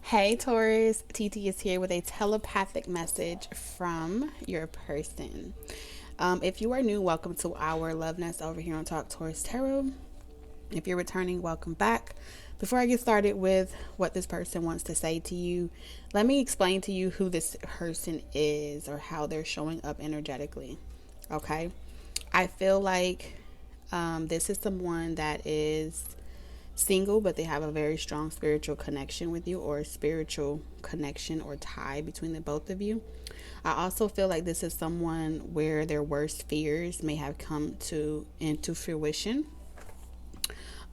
Hey Taurus, TT is here with a telepathic message from your person. If you are new, welcome to our Love Nest over here on Talk Taurus Tarot. If you're returning, welcome back. Before I get started with what this person wants to say to you, let me explain to you who this person is or how they're showing up energetically. Okay? I feel like this is someone that is single, but they have a very strong spiritual connection with you, or a spiritual connection or tie between the both of you. I also feel like this is someone where their worst fears may have come to into fruition.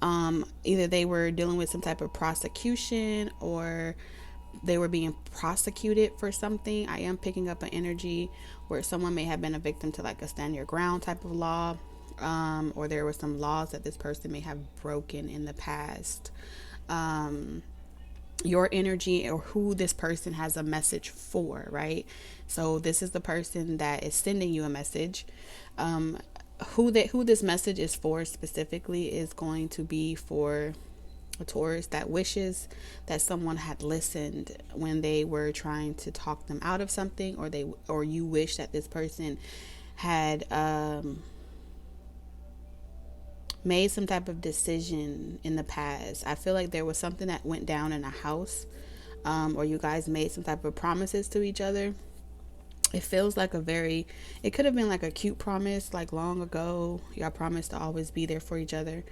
Either they were dealing with some type of prosecution or they were being prosecuted for something. I am picking up an energy where someone may have been a victim to like a stand your ground type of law, or there were some laws that this person may have broken in the past. Your energy or who this person has a message for, right? So this is the person that is sending you a message. Who this message is for specifically is going to be for a Taurus that wishes that someone had listened when they were trying to talk them out of something, or you wish that this person had made some type of decision in the past. I feel like there was something that went down in a house, or you guys made some type of promises to each other. It feels like it could have been like a cute promise, like long ago. Y'all promised to always be there for each other.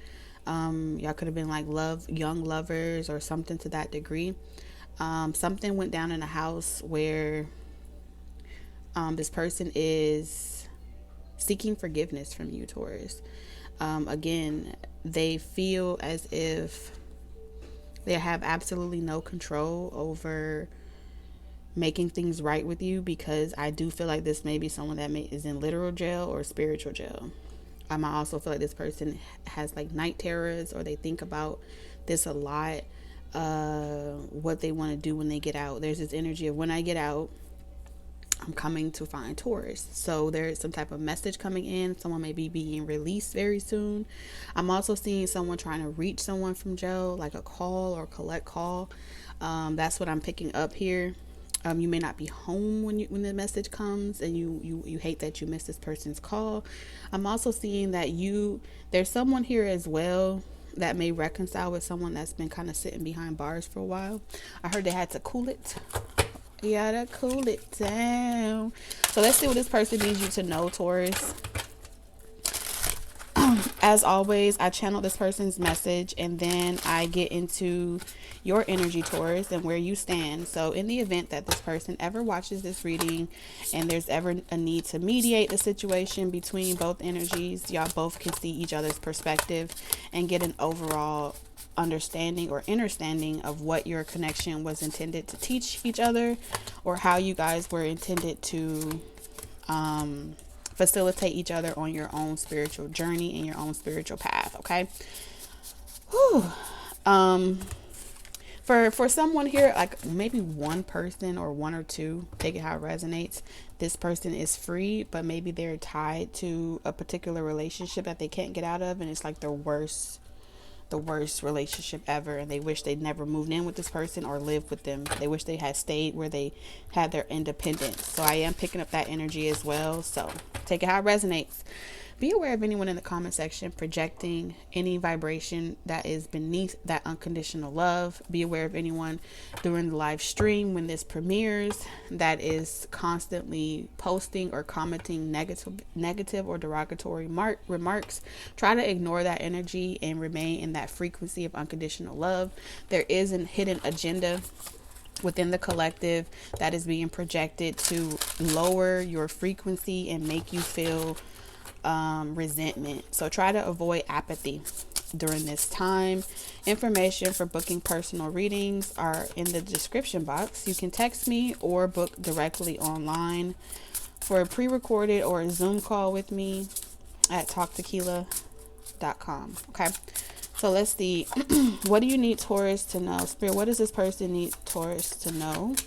Y'all could have been like young lovers or something to that degree. Something went down in a house where this person is seeking forgiveness from you, Taurus. Again, they feel as if they have absolutely no control over making things right with you, because I do feel like this may be someone that is in literal jail or spiritual jail. I also feel like this person has like night terrors, or they think about this a lot, what they want to do when they get out. There's this energy of, when I get out, I'm coming to find Taurus. So there is some type of message coming in. Someone may be being released very soon. I'm also seeing someone trying to reach someone from jail, like a call or collect call. That's what I'm picking up here. You may not be home when the message comes, and you hate that you missed this person's call. I'm also seeing that there's someone here as well that may reconcile with someone that's been kind of sitting behind bars for a while. I heard they had to cool it. Yeah, to cool it down. So let's see what this person needs you to know, Taurus. As always, I channel this person's message and then I get into your energy, Taurus, and where you stand. So in the event that this person ever watches this reading and there's ever a need to mediate the situation between both energies, y'all both can see each other's perspective and get an overall understanding or understanding of what your connection was intended to teach each other, or how you guys were intended to facilitate each other on your own spiritual journey and your own spiritual path. Okay. Whew. For someone here, like maybe one person or one or two, take it how it resonates. This person is free, but maybe they're tied to a particular relationship that they can't get out of, and it's like the worst relationship ever, and they wish they'd never moved in with this person or lived with them. They wish they had stayed where they had their independence. So I am picking up that energy as well. So take it how it resonates. Be aware of anyone in the comment section projecting any vibration that is beneath that unconditional love. Be aware of anyone during the live stream when this premieres that is constantly posting or commenting negative or derogatory remarks. Try to ignore that energy and remain in that frequency of unconditional love. There is a hidden agenda within the collective that is being projected to lower your frequency and make you feel resentment. So try to avoid apathy during this time. Information for booking personal readings are in the description box. You can text me or book directly online for a pre-recorded or a Zoom call with me at talktequila.com. Okay. So let's see. What do you need Taurus to know? Spirit, what does this person need Taurus to know?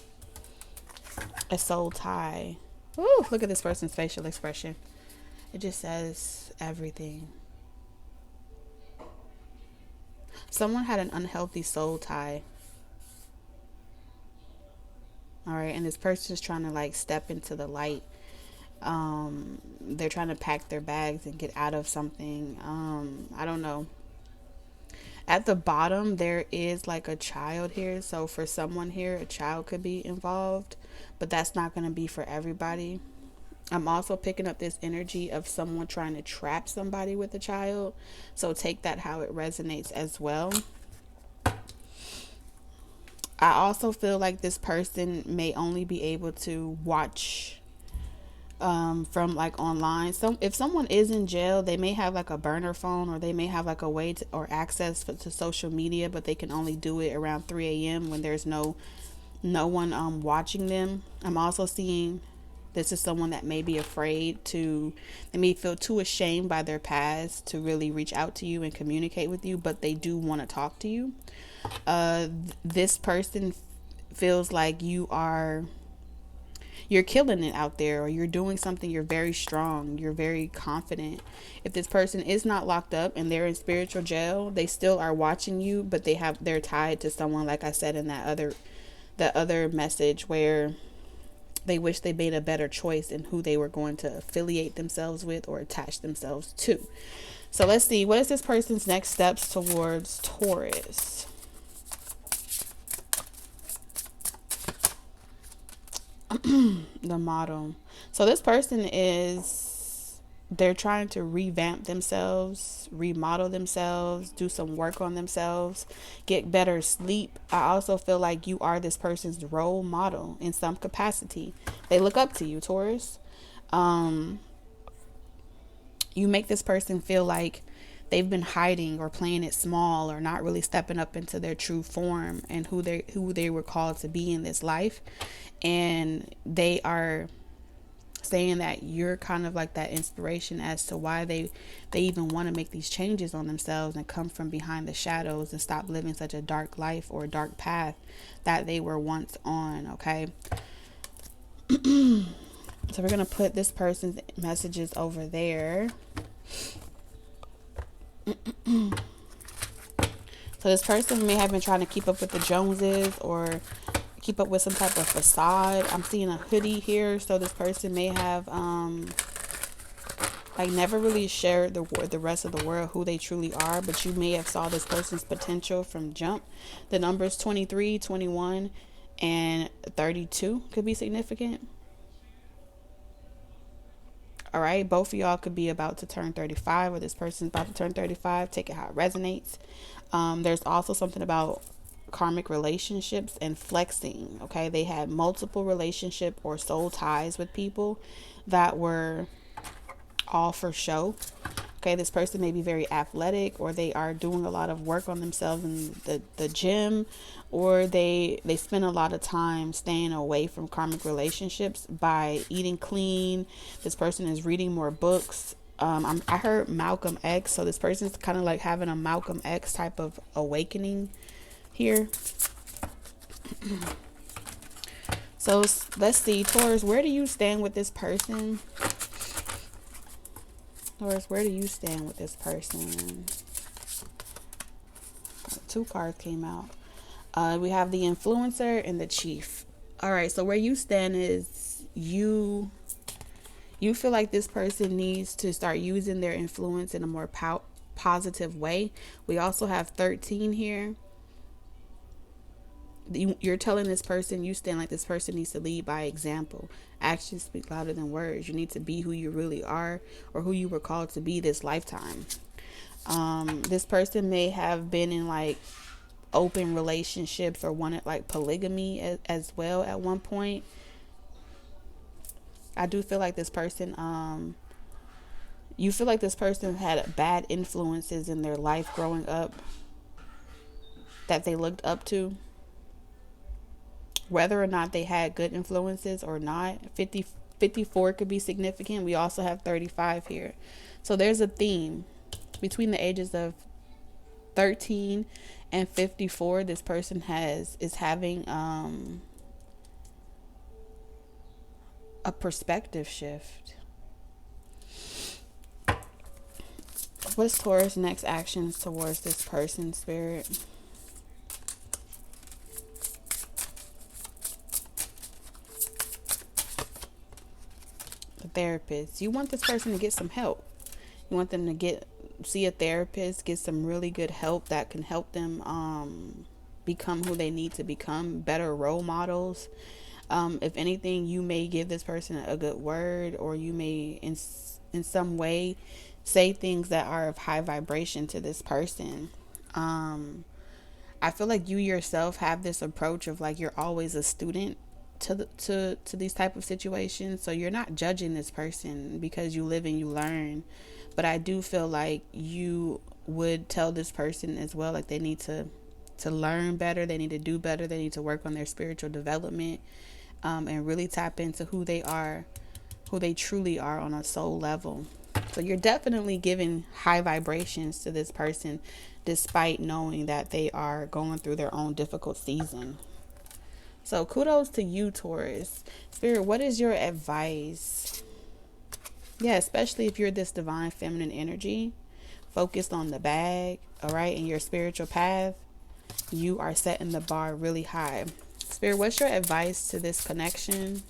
A soul tie. Ooh, look at this person's facial expression. It just says everything. Someone had an unhealthy soul tie. All right, and this person is trying to like step into the light. They're trying to pack their bags and get out of something. I don't know. At the bottom, there is like a child here. So for someone here, a child could be involved, but that's not going to be for everybody. I'm also picking up this energy of someone trying to trap somebody with a child. So take that how it resonates as well. I also feel like this person may only be able to watch from like online. So if someone is in jail, they may have like a burner phone, or they may have like a way to, or access to social media, but they can only do it around 3 a.m. when there's no one watching them. I'm also seeing this is someone that may be afraid to, they may feel too ashamed by their past to really reach out to you and communicate with you, but they do want to talk to you. This person feels like you're killing it out there, or you're doing something, you're very strong, you're very confident. If this person is not locked up and they're in spiritual jail, they still are watching you, but they're tied to someone, like I said in that other message, where they wish they made a better choice in who they were going to affiliate themselves with or attach themselves to. So let's see, what is this person's next steps towards Taurus? The model. So this person they're trying to revamp themselves, remodel themselves, do some work on themselves, get better sleep. I also feel like you are this person's role model in some capacity. They look up to you, Taurus. You make this person feel like they've been hiding or playing it small, or not really stepping up into their true form and who they were called to be in this life. And they are saying that you're kind of like that inspiration as to why they even want to make these changes on themselves and come from behind the shadows and stop living such a dark life or a dark path that they were once on. Okay. So we're going to put this person's messages over there. So this person may have been trying to keep up with the Joneses, or keep up with some type of facade. I'm seeing a hoodie here. So this person may have like never really shared the rest of the world who they truly are, but you may have saw this person's potential from jump. The numbers 23, 21, and 32 could be significant. All right, both of y'all could be about to turn 35, or this person's about to turn 35. Take it how it resonates. There's also something about karmic relationships and flexing. Okay, they had multiple relationship or soul ties with people that were all for show. Okay, this person may be very athletic, or they are doing a lot of work on themselves in the gym, or they spend a lot of time staying away from karmic relationships by eating clean. This person is reading more books. I heard Malcolm X, so this person's kind of like having a Malcolm X type of awakening here. So let's see, Taurus, where do you stand with this person? Taurus, where do you stand with this person? Two cards came out. We have the influencer and the chief. All right, so where you stand is you feel like this person needs to start using their influence in a more positive way. We also have 13 here. You're telling this person, you stand like this person needs to lead by example. Actions speak louder than words. You need to be who you really are, or who you were called to be this lifetime. This person may have been in like open relationships, or wanted like polygamy as well at one point. I do feel like this person, you feel like this person had bad influences in their life growing up that they looked up to. Whether or not they had good influences or not, 54 could be significant. We also have 35 here. So there's a theme between the ages of 13 and 54. This person is having a perspective shift. What's Taurus' next actions towards this person, Spirit? therapist. You want this person to get some help. You want them to see a therapist, get some really good help that can help them become who they need to become, better role models. If anything, you may give this person a good word, or you may in some way say things that are of high vibration to this person. I feel like you yourself have this approach of like you're always a student to these type of situations, so you're not judging this person because you live and you learn. But I do feel like you would tell this person as well, like they need to learn better, they need to do better, they need to work on their spiritual development, and really tap into who they are, who they truly are on a soul level. So you're definitely giving high vibrations to this person, despite knowing that they are going through their own difficult season. So kudos to you, Taurus. Spirit, what is your advice? Yeah, especially if you're this divine feminine energy, focused on the bag, all right, in your spiritual path, you are setting the bar really high. Spirit, what's your advice to this connection?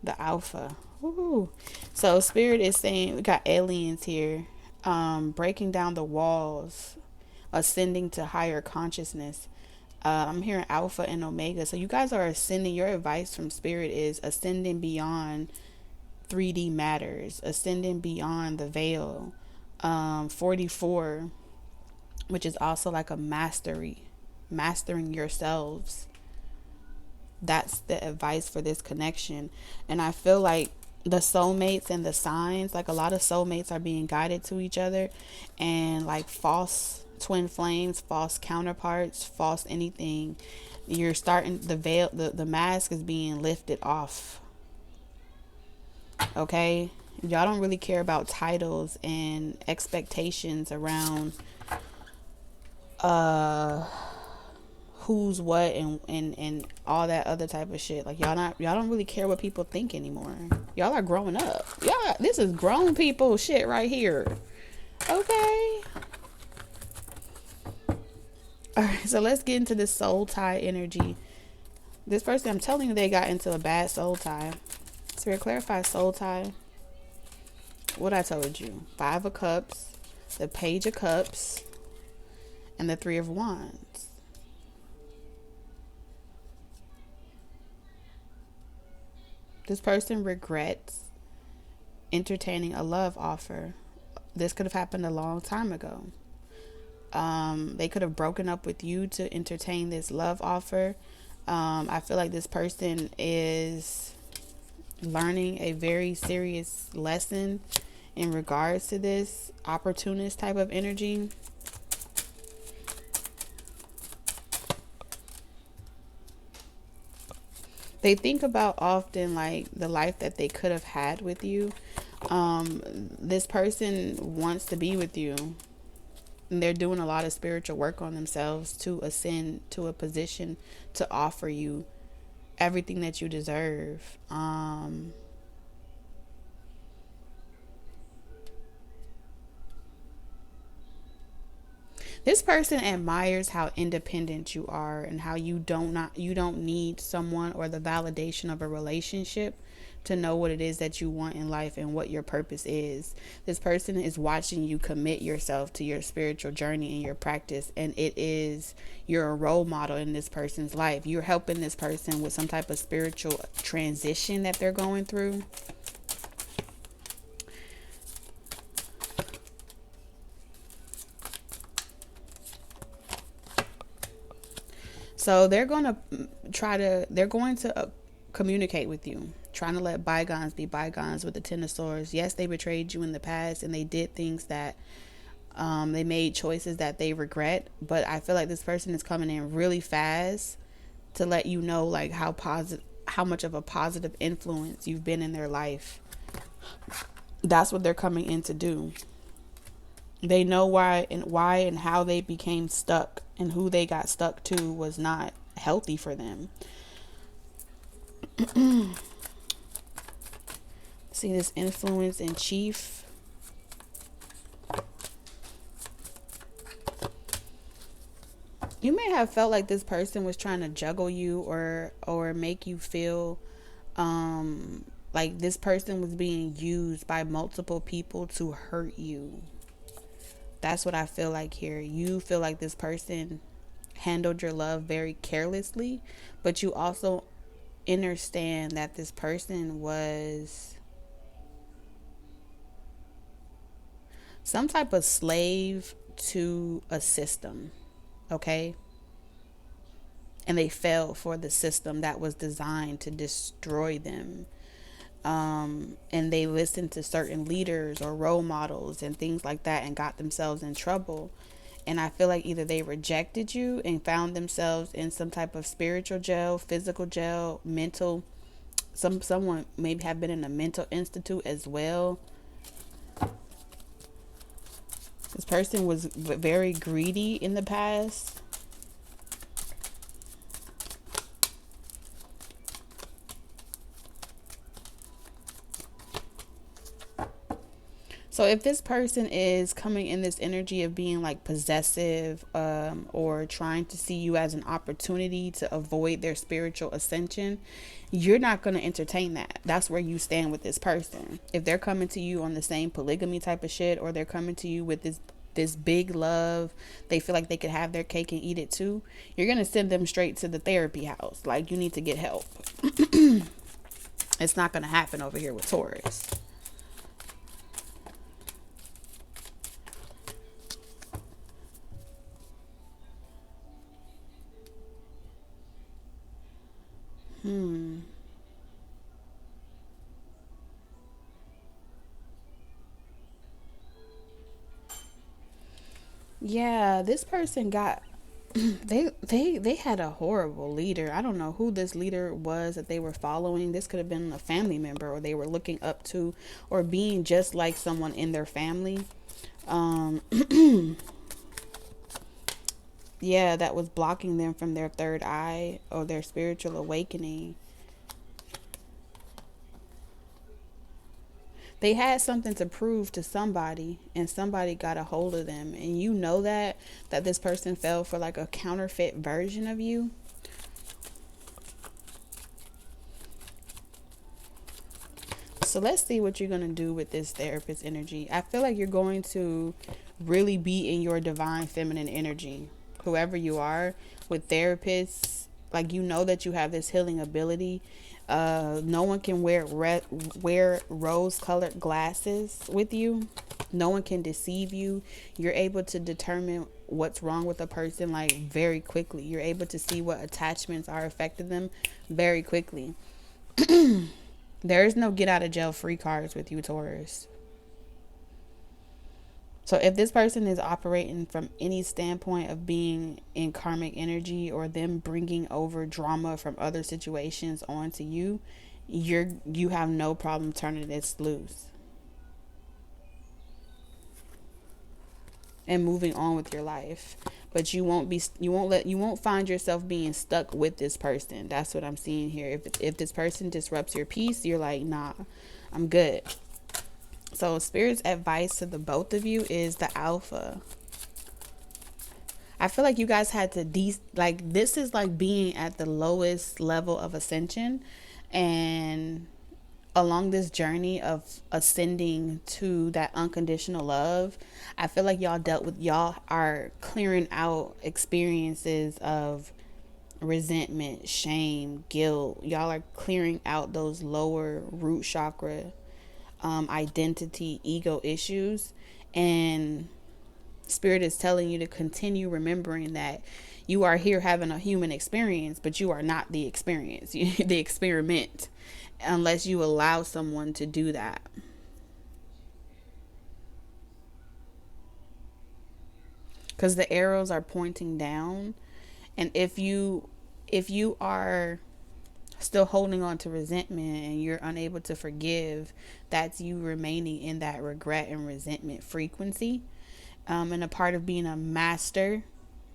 The Alpha. Woo. So Spirit is saying, we got aliens here, breaking down the walls, ascending to higher consciousness. I'm hearing Alpha and Omega. So you guys are ascending. Your advice from Spirit is ascending beyond 3D matters, ascending beyond the veil. 44, which is also like a mastering yourselves. That's the advice for this connection. And I feel like the soulmates and the signs, like a lot of soulmates are being guided to each other, and like false twin flames, false counterparts, false anything, you're starting, the veil, the mask is being lifted off. Okay, y'all don't really care about titles and expectations around who's what and all that other type of shit. Like y'all don't really care what people think anymore. Y'all are growing up. Y'all, this is grown people shit right here. Okay. Alright, so let's get into this soul tie energy. This person, I'm telling you, they got into a bad soul tie. Spirit, clarify soul tie. What I told you. 5 of Cups, the Page of Cups, and the 3 of Wands. This person regrets entertaining a love offer. This could have happened a long time ago. They could have broken up with you to entertain this love offer. I feel like this person is learning a very serious lesson in regards to this opportunist type of energy. They think about often like the life that they could have had with you. This person wants to be with you. And they're doing a lot of spiritual work on themselves to ascend to a position to offer you everything that you deserve. This person admires how independent you are and how you don't need someone or the validation of a relationship to know what it is that you want in life and what your purpose is. This person is watching you commit yourself to your spiritual journey and your practice, and you're a role model in this person's life. You're helping this person with some type of spiritual transition that they're going through. So they're going to communicate with you, trying to let bygones be bygones with the 10 of Swords. Yes, they betrayed you in the past and they did things that they made choices that they regret, but I feel like this person is coming in really fast to let you know like how much of a positive influence you've been in their life. That's what they're coming in to do. They know why and how they became stuck, and who they got stuck to was not healthy for them. See this influence in Chief. You may have felt like this person was trying to juggle you or make you feel Like this person was being used by multiple people to hurt you. That's what I feel like here. You feel like this person handled your love very carelessly, but you also understand that this person was some type of slave to a system, okay? And they fell for the system that was designed to destroy them. And they listened to certain leaders or role models and things like that and got themselves in trouble. And I feel like either they rejected you and found themselves in some type of spiritual jail, physical jail, mental. Someone maybe have been in a mental institute as well. This person was very greedy in the past. So if this person is coming in this energy of being like possessive, or trying to see you as an opportunity to avoid their spiritual ascension, you're not going to entertain that. That's where you stand with this person. If they're coming to you on the same polygamy type of shit, or they're coming to you with this big love, they feel like they could have their cake and eat it too, you're going to send them straight to the therapy house. Like, you need to get help. It's not going to happen over here with Taurus. Yeah, this person got they had a horrible leader. I don't know who this leader was that they were following. This could have been a family member, or they were looking up to, or being just like someone in their family. Um yeah, that was blocking them from their third eye or their spiritual awakening. They had something to prove to somebody, and somebody got a hold of them, and you know that this person fell for like a counterfeit version of you. So let's see what you're going to do with this therapist energy. I feel like you're going to really be in your divine feminine energy, whoever you are. With therapists, like, you know that you have this healing ability. No one can wear rose colored glasses with you. No one can deceive you. You're able to determine what's wrong with a person like very quickly. You're able to see what attachments are affecting them very quickly. There is no get out of jail free cards with you, Taurus. So if this person is operating from any standpoint of being in karmic energy, or them bringing over drama from other situations onto you, you have no problem turning this loose and moving on with your life. But you won't find yourself being stuck with this person. That's what I'm seeing here. If this person disrupts your peace, you're like, nah, I'm good. So Spirit's advice to the both of you is the Alpha. I feel like you guys had to this is like being at the lowest level of ascension, and along this journey of ascending to that unconditional love, I feel like y'all are clearing out experiences of resentment, shame, guilt. Y'all are clearing out those lower root chakra, identity, ego issues. And Spirit is telling you to continue remembering that you are here having a human experience, but you are not the experience, the experiment, unless you allow someone to do that. Because the arrows are pointing down, and if you are still holding on to resentment and you're unable to forgive, that's you remaining in that regret and resentment frequency. And a part of being a master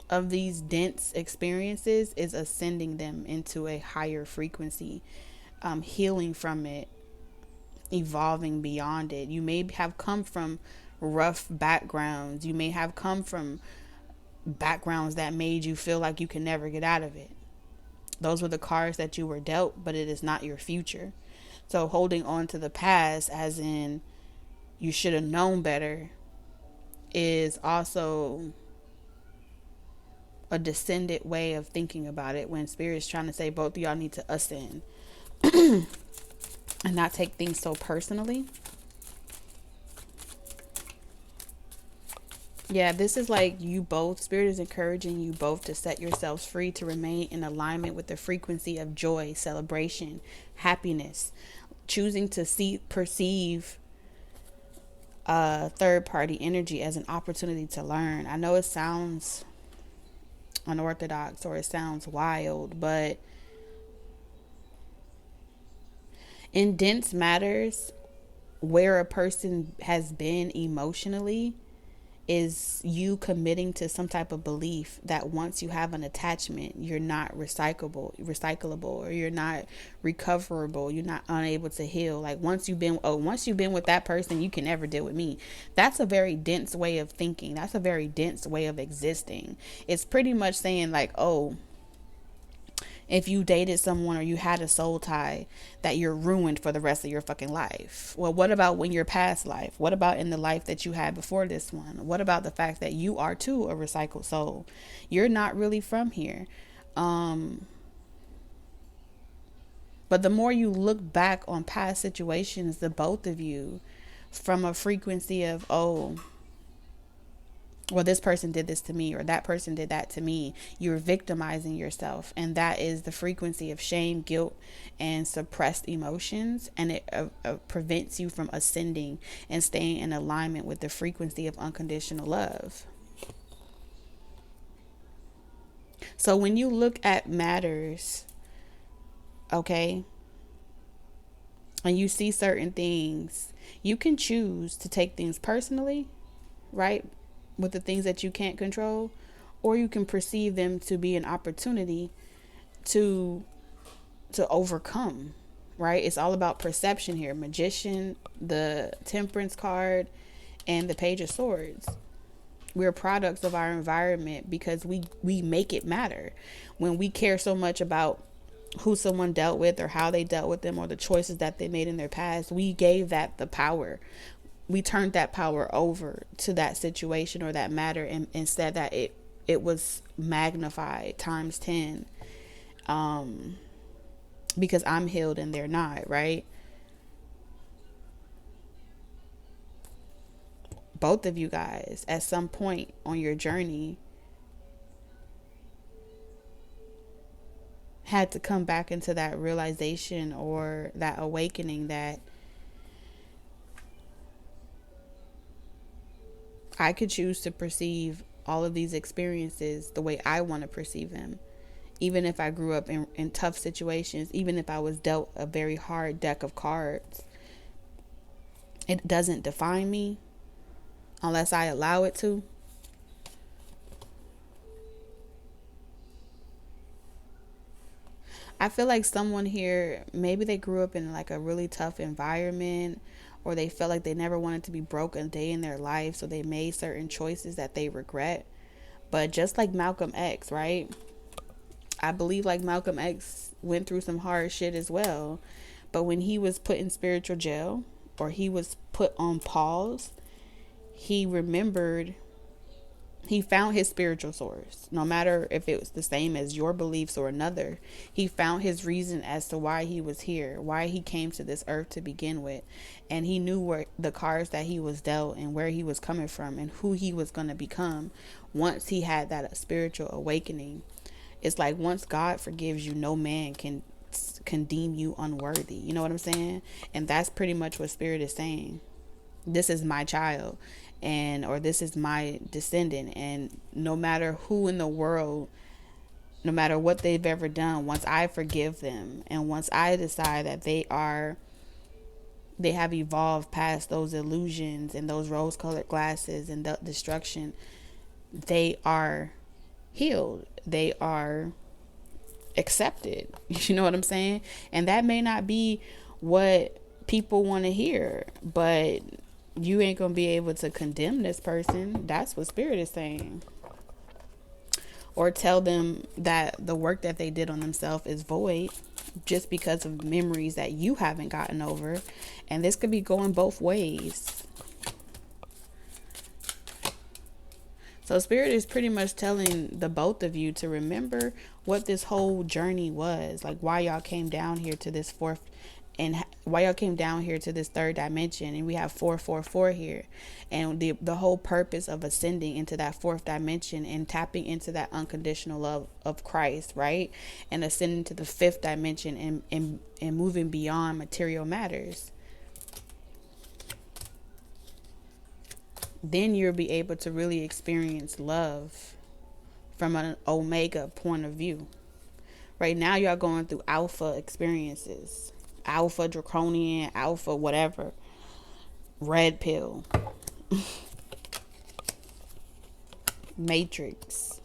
of these dense experiences is ascending them into a higher frequency, healing from it, evolving beyond it. You may have come from rough backgrounds. You may have come from backgrounds that made you feel like you can never get out of it. Those were the cards that you were dealt, but it is not your future. So holding on to the past, as in you should have known better, is also a descended way of thinking about it, when Spirit's trying to say both of y'all need to ascend and not take things so personally. Yeah, this is like you both, Spirit is encouraging you both to set yourselves free, to remain in alignment with the frequency of joy, celebration, happiness, choosing to perceive third party energy as an opportunity to learn. I know it sounds unorthodox or it sounds wild, but in dense matters, where a person has been emotionally, is you committing to some type of belief that once you have an attachment, you're not recyclable, or you're not recoverable, you're not unable to heal. Like once you've been with that person, you can never deal with me. That's a very dense way of thinking. That's a very dense way of existing. It's pretty much saying like, oh, if you dated someone or you had a soul tie, that you're ruined for the rest of your fucking life. Well, what about when your past life? What about in the life that you had before this one? What about the fact that you are too a recycled soul? You're not really from here. But the more you look back on past situations, the both of you, from a frequency of, oh, well, this person did this to me, or that person did that to me, you're victimizing yourself. And that is the frequency of shame, guilt, and suppressed emotions. And it prevents you from ascending and staying in alignment with the frequency of unconditional love. So when you look at matters, okay, and you see certain things, you can choose to take things personally, right? With the things that you can't control, or you can perceive them to be an opportunity to overcome, right? It's all about perception here. Magician, the Temperance card, and the Page of Swords. We're products of our environment because we make it matter. When we care so much about who someone dealt with, or how they dealt with them, or the choices that they made in their past, we gave that the power. We turned that power over to that situation or that matter, and instead that it was magnified times 10, because I'm healed and they're not, right? Both of you guys at some point on your journey had to come back into that realization or that awakening that I could choose to perceive all of these experiences the way I want to perceive them. Even if I grew up in tough situations, even if I was dealt a very hard deck of cards, it doesn't define me unless I allow it to. I feel like someone here, maybe they grew up in like a really tough environment, or they felt like they never wanted to be broke a day in their life, so they made certain choices that they regret. But just like Malcolm X, right? I believe like Malcolm X went through some hard shit as well. But when he was put in spiritual jail, or he was put on pause, he remembered, he found his spiritual source. No matter if it was the same as your beliefs or another, he found his reason as to why he was here, why he came to this earth to begin with. And he knew where the cards that he was dealt, and where he was coming from, and who he was going to become once he had that spiritual awakening. It's like once God forgives you, no man can deem you unworthy. You know what I'm saying? And that's pretty much what Spirit is saying. This is my child, or this is my descendant, and no matter who in the world, no matter what they've ever done, once I forgive them, and once I decide that they have evolved past those illusions and those rose-colored glasses and the destruction, they are healed. They are accepted. You know what I'm saying? And that may not be what people want to hear, but you ain't gonna be able to condemn this person. That's what Spirit is saying. or tell them that the work that they did on themselves is void just because of memories that you haven't gotten over. And this could be going both ways. So Spirit is pretty much telling the both of you to remember what this whole journey was, like why y'all came down here to this fourth, and why y'all came down here to this third dimension. And we have 444 here, and the whole purpose of ascending into that fourth dimension and tapping into that unconditional love of Christ, right? And ascending to the fifth dimension and moving beyond material matters. Then you'll be able to really experience love from an omega point of view. Right now, y'all going through alpha experiences, alpha draconian, alpha whatever, red pill, matrix.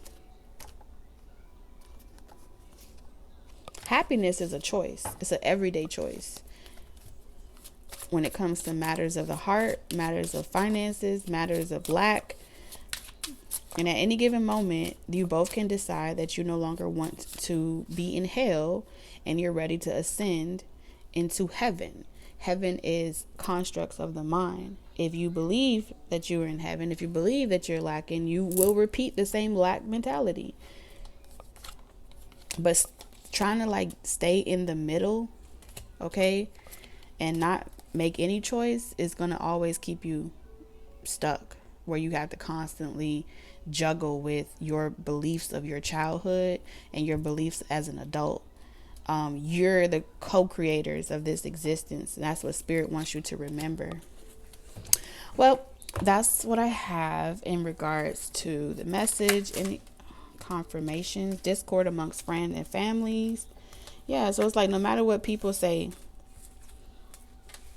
Happiness is a choice. It's an everyday choice. When it comes to matters of the heart, matters of finances, matters of lack. And at any given moment, you both can decide that you no longer want to be in hell and you're ready to ascend into heaven. Heaven is constructs of the mind. If you believe that you're in heaven, if you believe that you're lacking, you will repeat the same lack mentality. But trying to like stay in the middle, okay, and not make any choice is going to always keep you stuck, where you have to constantly juggle with your beliefs of your childhood and your beliefs as an adult. You're the co-creators of this existence, and that's what Spirit wants you to remember. Well, that's what I have in regards to the message. Any confirmations? Discord amongst friends and families. Yeah, so it's like no matter what people say,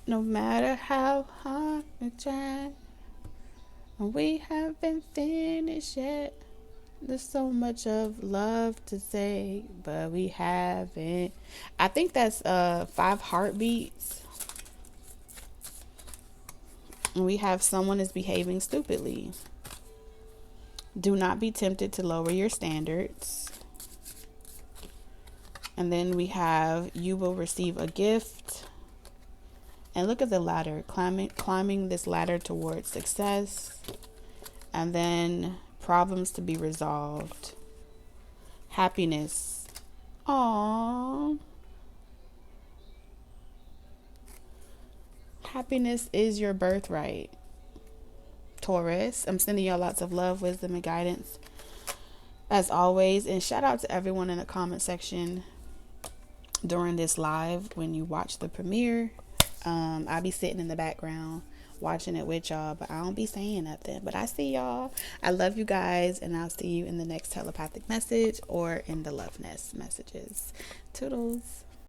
no matter how hard we try, we haven't finished yet. There's so much of love to say, but we haven't. I think that's 5 heartbeats. And we have someone is behaving stupidly. Do not be tempted to lower your standards. And then we have you will receive a gift. And look at the ladder, climbing this ladder towards success. And then problems to be resolved. Happiness. Aww. Happiness is your birthright. Taurus, I'm sending y'all lots of love, wisdom, and guidance as always. And shout out to everyone in the comment section during this live when you watch the premiere. I'll be sitting in the background watching it with y'all, but I don't be saying nothing. But I see y'all. I love you guys, and I'll see you in the next telepathic message or in the Love Nest messages. Toodles.